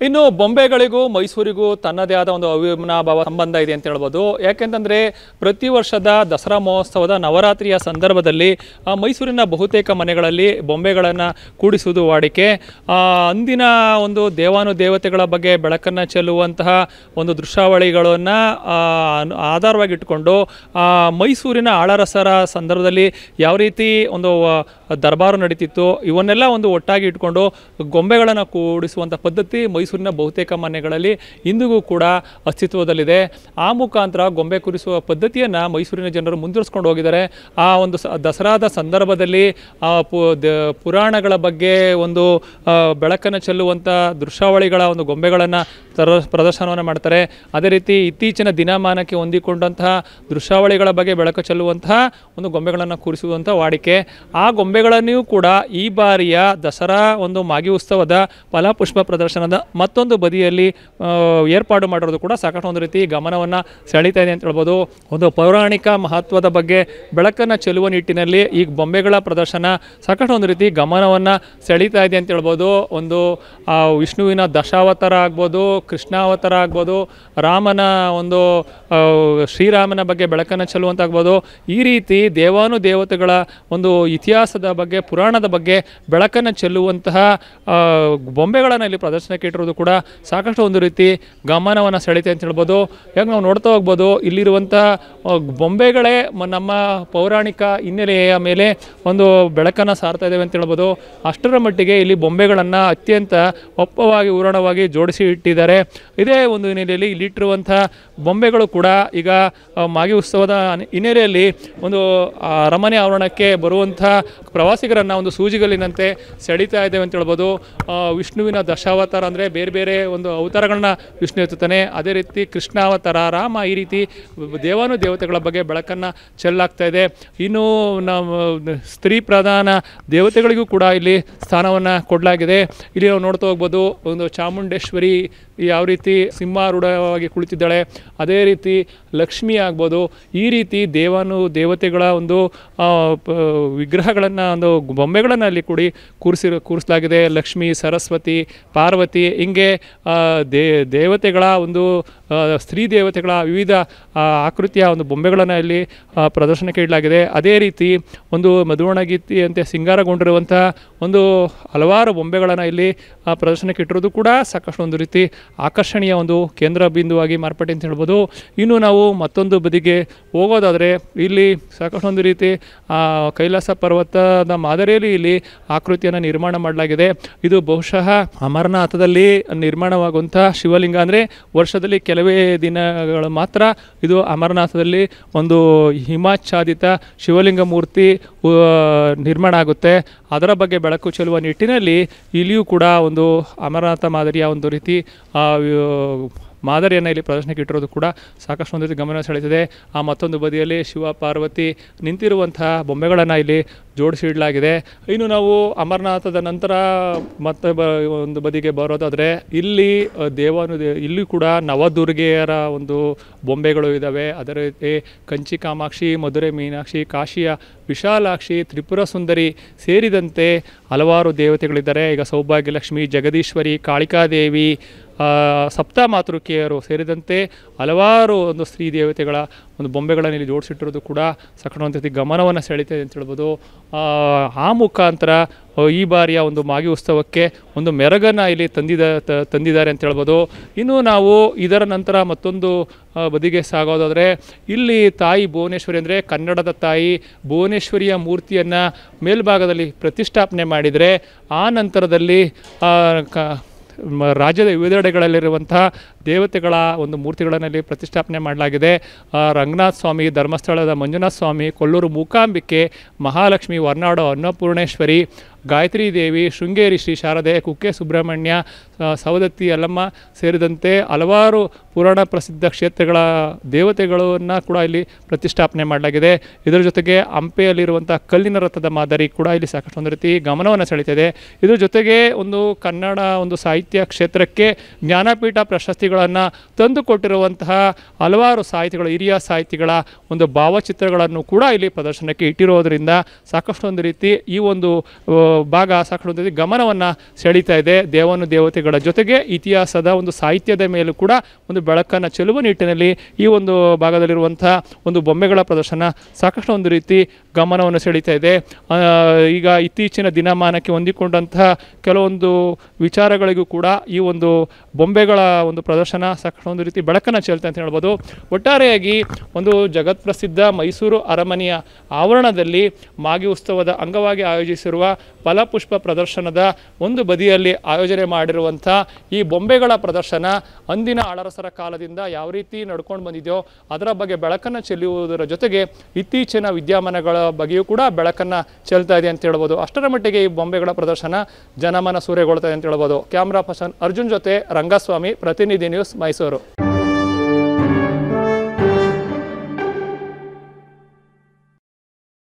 ಇನ್ನು ಬೊಂಬೆಗಳಿಗೂ ಮೈಸೂರಿಗೂ ತನ್ನದೇ ಆದ ಒಂದು ಅವಿನಾಭಾವ ಸಂಬಂಧ ಇದೆ ಅಂತ ಹೇಳ್ಬೋದು. ಯಾಕೆಂತಂದರೆ ಪ್ರತಿ ವರ್ಷದ ದಸರಾ ಮಹೋತ್ಸವದ ನವರಾತ್ರಿಯ ಸಂದರ್ಭದಲ್ಲಿ ಮೈಸೂರಿನ ಬಹುತೇಕ ಮನೆಗಳಲ್ಲಿ ಬೊಂಬೆಗಳನ್ನು ಕೂಡಿಸುವುದು ವಾಡಿಕೆ. ಅಂದಿನ ಒಂದು ದೇವಾನುದೇವತೆಗಳ ಬಗ್ಗೆ ಬೆಳಕನ್ನು ಚೆಲ್ಲುವಂತಹ ಒಂದು ದೃಶ್ಯಾವಳಿಗಳನ್ನು ಆಧಾರವಾಗಿಟ್ಟುಕೊಂಡು ಮೈಸೂರಿನ ಆಳರಸರ ಸಂದರ್ಭದಲ್ಲಿ ಯಾವ ರೀತಿ ಒಂದು ದರ್ಬಾರು ನಡೀತಿತ್ತು ಇವನ್ನೆಲ್ಲ ಒಂದು ಒಟ್ಟಾಗಿ ಇಟ್ಕೊಂಡು ಗೊಂಬೆಗಳನ್ನು ಕೂಡಿಸುವಂಥ ಪದ್ಧತಿ ಮೈಸೂರಿನ ಬಹುತೇಕ ಮನೆಗಳಲ್ಲಿ ಇಂದಿಗೂ ಕೂಡ ಅಸ್ತಿತ್ವದಲ್ಲಿದೆ. ಆ ಮುಖಾಂತರ ಗೊಂಬೆ ಕೂರಿಸುವ ಪದ್ಧತಿಯನ್ನು ಮೈಸೂರಿನ ಜನರು ಮುಂದುವರಿಸ್ಕೊಂಡು ಹೋಗಿದ್ದಾರೆ. ಆ ಒಂದು ದಸರಾದ ಸಂದರ್ಭದಲ್ಲಿ ಪುರಾಣಗಳ ಬಗ್ಗೆ ಒಂದು ಬೆಳಕನ್ನು ಚೆಲ್ಲುವಂಥ ದೃಶ್ಯಾವಳಿಗಳ ಒಂದು ಗೊಂಬೆಗಳನ್ನು ಪ್ರದರ್ಶನವನ್ನು ಮಾಡ್ತಾರೆ. ಅದೇ ರೀತಿ ಇತ್ತೀಚಿನ ದಿನಮಾನಕ್ಕೆ ಹೊಂದಿಕೊಂಡಂತಹ ದೃಶ್ಯಾವಳಿಗಳ ಬಗ್ಗೆ ಬೆಳಕು ಚೆಲ್ಲುವಂತಹ ಒಂದು ಗೊಂಬೆಗಳನ್ನು ಕೂರಿಸುವಂಥ ವಾಡಿಕೆ. ಆ ಗೊಂಬೆಗಳನ್ನೇ ಕೂಡ ಈ ಬಾರಿಯ ದಸರಾ ಒಂದು ಮಾಗಿ ಉತ್ಸವದ ಫಲಪುಷ್ಪ ಪ್ರದರ್ಶನದ ಮತ್ತೊಂದು ಬದಿಯಲ್ಲಿ ಏರ್ಪಾಡು ಮಾಡಿರೋದು ಕೂಡ ಸಾಕಷ್ಟು ಒಂದು ರೀತಿ ಗಮನವನ್ನು ಸೆಳೀತಾ ಇದೆ ಅಂತ ಹೇಳ್ಬೋದು. ಒಂದು ಪೌರಾಣಿಕ ಮಹತ್ವದ ಬಗ್ಗೆ ಬೆಳಕನ್ನು ಚೆಲ್ಲುವ ನಿಟ್ಟಿನಲ್ಲಿ ಈ ಬೊಂಬೆಗಳ ಪ್ರದರ್ಶನ ಸಾಕಷ್ಟು ಒಂದು ರೀತಿ ಗಮನವನ್ನು ಸೆಳೀತಾ ಇದೆ ಅಂತ ಹೇಳ್ಬೋದು. ಒಂದು ವಿಷ್ಣುವಿನ ದಶಾವತಾರ ಆಗ್ಬೋದು, ಕೃಷ್ಣಾವತಾರ ಆಗ್ಬೋದು, ರಾಮನ ಒಂದು ಶ್ರೀರಾಮನ ಬಗ್ಗೆ ಬೆಳಕನ್ನು ಚೆಲ್ಲುವಂತಾಗ್ಬೋದು. ಈ ರೀತಿ ದೇವಾನುದೇವತೆಗಳ ಒಂದು ಇತಿಹಾಸದ ಬಗ್ಗೆ, ಪುರಾಣದ ಬಗ್ಗೆ ಬೆಳಕನ್ನು ಚೆಲ್ಲುವಂತಹ ಬೊಂಬೆಗಳನ್ನು ಇಲ್ಲಿ ಪ್ರದರ್ಶನಕ್ಕೆ ಇಟ್ಟಿರೋದು ಕೂಡ ಸಾಕಷ್ಟು ಒಂದು ರೀತಿ ಗಮನವನ್ನು ಸೆಳೀತೆ ಅಂತ ಹೇಳ್ಬೋದು. ಯಾಕೆ ನಾವು ನೋಡ್ತಾ ಹೋಗ್ಬೋದು, ಇಲ್ಲಿರುವಂಥ ಬೊಂಬೆಗಳೇ ನಮ್ಮ ಪೌರಾಣಿಕ ಹಿನ್ನೆಲೆಯ ಮೇಲೆ ಒಂದು ಬೆಳಕನ್ನು ಸಾರ್ತಾ ಇದ್ದೇವೆ ಅಂತ ಹೇಳ್ಬೋದು. ಅಷ್ಟರ ಮಟ್ಟಿಗೆ ಇಲ್ಲಿ ಬೊಂಬೆಗಳನ್ನು ಅತ್ಯಂತ ಒಪ್ಪವಾಗಿ ಊರಣವಾಗಿ ಜೋಡಿಸಿ ಇಟ್ಟಿದ್ದಾರೆ. ಇದೇ ಒಂದು ಹಿನ್ನೆಲೆಯಲ್ಲಿ ಇಲ್ಲಿಟ್ಟಿರುವಂಥ ಬೊಂಬೆಗಳು ಕೂಡ ಈಗ ಮಾಗಿ ಉತ್ಸವದ ಹಿನ್ನೆಲೆಯಲ್ಲಿ ಒಂದು ಅರಮನೆ ಆವರಣಕ್ಕೆ ಬರುವಂಥ ಪ್ರವಾಸಿಗರನ್ನು ಒಂದು ಸೂಜಿಗಲ್ಲಿನಂತೆ ಸೆಳೀತಾ ಇದ್ದೇವೆ ಅಂತ ಹೇಳ್ಬೋದು. ವಿಷ್ಣುವಿನ ದಶಾವತಾರ ಅಂದರೆ ಬೇರೆ ಬೇರೆ ಒಂದು ಅವತಾರಗಳನ್ನ ವಿಷ್ಣು ಎತ್ತುತ್ತಾನೆ. ಅದೇ ರೀತಿ ಕೃಷ್ಣಾವತಾರ, ರಾಮ, ಈ ರೀತಿ ದೇವಾನುದೇವತೆಗಳ ಬಗ್ಗೆ ಬೆಳಕನ್ನು ಚೆಲ್ಲಾಗ್ತಾ ಇದೆ. ಇನ್ನು ನಮ್ಮ ಸ್ತ್ರೀ ಪ್ರಧಾನ ದೇವತೆಗಳಿಗೂ ಕೂಡ ಇಲ್ಲಿ ಸ್ಥಾನವನ್ನು ಕೊಡಲಾಗಿದೆ. ಇಲ್ಲಿ ನಾವು ನೋಡ್ತಾ ಹೋಗ್ಬೋದು, ಒಂದು ಚಾಮುಂಡೇಶ್ವರಿ ಯಾವ ರೀತಿ ಸಿಂಹಾರೂಢವಾಗಿ ಕುಳಿತಿದ್ದಾಳೆ, ಅದೇ ರೀತಿ ಲಕ್ಷ್ಮಿ ಆಗ್ಬೋದು. ಈ ರೀತಿ ದೇವತೆಗಳ ಒಂದು ವಿಗ್ರಹಗಳನ್ನು, ಒಂದು ಬೊಂಬೆಗಳನ್ನು ಅಲ್ಲಿ ಕೂರಿಸಲಾಗಿದೆ. ಲಕ್ಷ್ಮಿ, ಸರಸ್ವತಿ, ಪಾರ್ವತಿ, ಹಿಂಗೆ ದೇವತೆಗಳ ಒಂದು ಸ್ತ್ರೀ ದೇವತೆಗಳ ವಿವಿಧ ಆಕೃತಿಯ ಒಂದು ಬೊಂಬೆಗಳನ್ನು ಇಲ್ಲಿ ಪ್ರದರ್ಶನಕ್ಕೆ ಇಡಲಾಗಿದೆ. ಅದೇ ರೀತಿ ಒಂದು ಮಧುವಣಗೀತೆಯಂತೆ ಸಿಂಗಾರಗೊಂಡಿರುವಂಥ ಒಂದು ಹಲವಾರು ಬೊಂಬೆಗಳನ್ನು ಇಲ್ಲಿ ಪ್ರದರ್ಶನಕ್ಕೆ ಇಟ್ಟಿರೋದು ಕೂಡ ಸಾಕಷ್ಟು ಒಂದು ರೀತಿ ಆಕರ್ಷಣೀಯ ಒಂದು ಕೇಂದ್ರ ಬಿಂದುವಾಗಿ ಮಾರ್ಪಟ್ಟೆ ಅಂತ ಹೇಳ್ಬೋದು. ಇನ್ನು ನಾವು ಮತ್ತೊಂದು ಬದಿಗೆ ಹೋಗೋದಾದರೆ ಇಲ್ಲಿ ಸಾಕಷ್ಟು ಒಂದು ರೀತಿ ಕೈಲಾಸ ಪರ್ವತದ ಮಾದರಿಯಲ್ಲಿ ಇಲ್ಲಿ ಆಕೃತಿಯನ್ನು ನಿರ್ಮಾಣ ಮಾಡಲಾಗಿದೆ. ಇದು ಬಹುಶಃ ಅಮರನಾಥದಲ್ಲಿ ನಿರ್ಮಾಣವಾಗುವಂಥ ಶಿವಲಿಂಗ. ಅಂದರೆ ವರ್ಷದಲ್ಲಿ ಕೆಲವೇ ದಿನಗಳು ಮಾತ್ರ ಇದು ಅಮರನಾಥದಲ್ಲಿ ಒಂದು ಹಿಮಾಚ್ಛಾದಿತ ಶಿವಲಿಂಗ ಮೂರ್ತಿ ನಿರ್ಮಾಣ ಆಗುತ್ತೆ. ಅದರ ಬಗ್ಗೆ ಬೆಳಕು ಚೆಲ್ಲುವ ನಿಟ್ಟಿನಲ್ಲಿ ಇಲ್ಲಿಯೂ ಕೂಡ ಒಂದು ಅಮರನಾಥ ಮಾದರಿಯ ಒಂದು ರೀತಿ ಮಾದರಿಯನ್ನು ಇಲ್ಲಿ ಪ್ರದರ್ಶನಕ್ಕೆ ಇಟ್ಟಿರೋದು ಕೂಡ ಸಾಕಷ್ಟು ಒಂದು ರೀತಿ ಗಮನ ಸೆಳೆದಿದೆ. ಆ ಮತ್ತೊಂದು ಬದಿಯಲ್ಲಿ ಶಿವ ಪಾರ್ವತಿ ನಿಂತಿರುವಂತಹ ಬೊಂಬೆಗಳನ್ನು ಇಲ್ಲಿ ಜೋಡಿಸಿ ಇಡಲಾಗಿದೆ. ಇನ್ನು ನಾವು ಅಮರನಾಥದ ನಂತರ ಮತ್ತೆ ಒಂದು ಬದಿಗೆ ಬರೋದಾದರೆ ಇಲ್ಲಿ ಇಲ್ಲಿ ಕೂಡ ನವದುರ್ಗೆಯರ ಒಂದು ಬೊಂಬೆಗಳು ಇದ್ದಾವೆ. ಅದೇ ರೀತಿ ಕಂಚಿ ಕಾಮಾಕ್ಷಿ, ಮಧುರೆ ಮೀನಾಕ್ಷಿ, ಕಾಶಿಯ ವಿಶಾಲಾಕ್ಷಿ, ತ್ರಿಪುರ ಸುಂದರಿ ಸೇರಿದಂತೆ ಹಲವಾರು ದೇವತೆಗಳಿದ್ದಾರೆ. ಈಗ ಸೌಭಾಗ್ಯಲಕ್ಷ್ಮಿ, ಜಗದೀಶ್ವರಿ, ಕಾಳಿಕಾದೇವಿ, ಸಪ್ತಮಾತೃಕೆಯರು ಸೇರಿದಂತೆ ಹಲವಾರು ಒಂದು ಸ್ತ್ರೀ ದೇವತೆಗಳ ಒಂದು ಬೊಂಬೆಗಳನ್ನು ಇಲ್ಲಿ ಜೋಡಿಸಿಟ್ಟಿರೋದು ಕೂಡ ಸಾಕಷ್ಟು ಒಂದು ರೀತಿ ಗಮನವನ್ನು ಸೆಳೀತದೆ ಅಂತ ಹೇಳ್ಬೋದು. ಆ ಮುಖಾಂತರ ಈ ಬಾರಿಯ ಒಂದು ಮಾಗಿ ಉತ್ಸವಕ್ಕೆ ಒಂದು ಮೆರಗನ್ನು ಇಲ್ಲಿ ತಂದಿದ್ದಾರೆ ಅಂತ ಹೇಳ್ಬೋದು. ಇನ್ನು ನಾವು ಇದರ ನಂತರ ಮತ್ತೊಂದು ಬದಿಗೆ ಸಾಗೋದಾದರೆ ಇಲ್ಲಿ ತಾಯಿ ಭುವನೇಶ್ವರಿ, ಅಂದರೆ ಕನ್ನಡದ ತಾಯಿ ಭುವನೇಶ್ವರಿಯ ಮೂರ್ತಿಯನ್ನು ಮೇಲ್ಭಾಗದಲ್ಲಿ ಪ್ರತಿಷ್ಠಾಪನೆ ಮಾಡಿದರೆ ಆ ನಂತರದಲ್ಲಿ ರಾಜ್ಯದ ವಿವಿಧೆಡೆಗಳಲ್ಲಿರುವಂತಹ ದೇವತೆಗಳ ಒಂದು ಮೂರ್ತಿಗಳಲ್ಲಿ ಪ್ರತಿಷ್ಠಾಪನೆ ಮಾಡಲಾಗಿದೆ. ರಂಗನಾಥ ಸ್ವಾಮಿ, ಧರ್ಮಸ್ಥಳದ ಮಂಜುನಾಥ ಸ್ವಾಮಿ, ಕೊಲ್ಲೂರು ಮೂಕಾಂಬಿಕೆ, ಮಹಾಲಕ್ಷ್ಮಿ, ಹೊರನಾಡು ಅನ್ನಪೂರ್ಣೇಶ್ವರಿ, ಗಾಯತ್ರಿ ದೇವಿ, ಶೃಂಗೇರಿ ಶ್ರೀ ಶಾರದೆ, ಕುಕ್ಕೆ ಸುಬ್ರಹ್ಮಣ್ಯ, ಸವದತ್ತಿ ಯಲ್ಲಮ್ಮ ಸೇರಿದಂತೆ ಹಲವಾರು ಪುರಾಣ ಪ್ರಸಿದ್ಧ ಕ್ಷೇತ್ರಗಳ ದೇವತೆಗಳನ್ನು ಕೂಡ ಇಲ್ಲಿ ಪ್ರತಿಷ್ಠಾಪನೆ ಮಾಡಲಾಗಿದೆ. ಇದರ ಜೊತೆಗೆ ಹಂಪೆಯಲ್ಲಿರುವಂಥ ಕಲ್ಲಿನ ರಥದ ಮಾದರಿ ಕೂಡ ಇಲ್ಲಿ ಸಾಕಷ್ಟು ಒಂದು ರೀತಿ ಗಮನವನ್ನು ಸೆಳೀತಿದೆ. ಇದರ ಜೊತೆಗೆ ಒಂದು ಕನ್ನಡ ಒಂದು ಸಾಹಿತ್ಯ ಕ್ಷೇತ್ರಕ್ಕೆ ಜ್ಞಾನಪೀಠ ಪ್ರಶಸ್ತಿಗಳನ್ನು ತಂದುಕೊಟ್ಟಿರುವಂತಹ ಹಲವಾರು ಸಾಹಿತಿಗಳು, ಹಿರಿಯ ಸಾಹಿತಿಗಳ ಒಂದು ಭಾವಚಿತ್ರಗಳನ್ನು ಕೂಡ ಇಲ್ಲಿ ಪ್ರದರ್ಶನಕ್ಕೆ ಇಟ್ಟಿರೋದರಿಂದ ಸಾಕಷ್ಟು ಒಂದು ರೀತಿ ಈ ಒಂದು ಭಾಗ ಸಾಕಷ್ಟು ಗಮನವನ್ನು ಸೆಳೀತಾ ಇದೆ. ದೇವತೆಗಳ ಜೊತೆಗೆ ಇತಿಹಾಸದ ಒಂದು ಸಾಹಿತ್ಯದ ಮೇಲೂ ಕೂಡ ಒಂದು ಬೆಳಕನ್ನು ಚೆಲ್ಲುವ ನಿಟ್ಟಿನಲ್ಲಿ ಈ ಒಂದು ಭಾಗದಲ್ಲಿರುವಂಥ ಒಂದು ಬೊಂಬೆಗಳ ಪ್ರದರ್ಶನ ಸಾಕಷ್ಟು ಒಂದು ರೀತಿ ಗಮನವನ್ನು ಸೆಳೀತಾ ಇದೆ. ಈಗ ಇತ್ತೀಚಿನ ದಿನಮಾನಕ್ಕೆ ಹೊಂದಿಕೊಂಡಂತಹ ಕೆಲವೊಂದು ವಿಚಾರಗಳಿಗೂ ಕೂಡ ಈ ಒಂದು ಬೊಂಬೆಗಳ ಒಂದು ಪ್ರದರ್ಶನ ಸಾಕಷ್ಟು ಒಂದು ರೀತಿ ಬೆಳಕನ್ನು ಚೆಲ್ತಾ ಅಂತ ಹೇಳ್ಬೋದು. ಒಟ್ಟಾರೆಯಾಗಿ ಒಂದು ಜಗತ್ಪ್ರಸಿದ್ಧ ಮೈಸೂರು ಅರಮನೆಯ ಆವರಣದಲ್ಲಿ ಮಾಗಿ ಉತ್ಸವದ ಅಂಗವಾಗಿ ಆಯೋಜಿಸಿರುವ ಫಲಪುಷ್ಪ ಪ್ರದರ್ಶನದ ಒಂದು ಬದಿಯಲ್ಲಿ ಆಯೋಜನೆ ಮಾಡಿರುವಂಥ ಈ ಬೊಂಬೆಗಳ ಪ್ರದರ್ಶನ ಅಂದಿನ ಆಳರಸರ ಕಾಲದಿಂದ ಯಾವ ರೀತಿ ನಡ್ಕೊಂಡು ಬಂದಿದೆಯೋ ಅದರ ಬಗ್ಗೆ ಬೆಳಕನ್ನು ಚೆಲ್ಲುವುದರ ಜೊತೆಗೆ ಇತ್ತೀಚಿನ ವಿದ್ಯಮಾನಗಳ ಬಗ್ಗೆಯೂ ಕೂಡ ಬೆಳಕನ್ನು ಚೆಲ್ತಾ ಇದೆ ಅಂತ ಹೇಳ್ಬೋದು. ಅಷ್ಟರ ಮಟ್ಟಿಗೆ ಈ ಬೊಂಬೆಗಳ ಪ್ರದರ್ಶನ ಜನಮನ ಸೂರೆಗೊಳ್ತಾ ಇದೆ ಅಂತ ಹೇಳ್ಬೋದು. ಕ್ಯಾಮ್ರಾ ಪರ್ಸನ್ ಅರ್ಜುನ್ ಜೊತೆ ರಂಗಸ್ವಾಮಿ, ಪ್ರತಿನಿಧಿ ನ್ಯೂಸ್, ಮೈಸೂರು.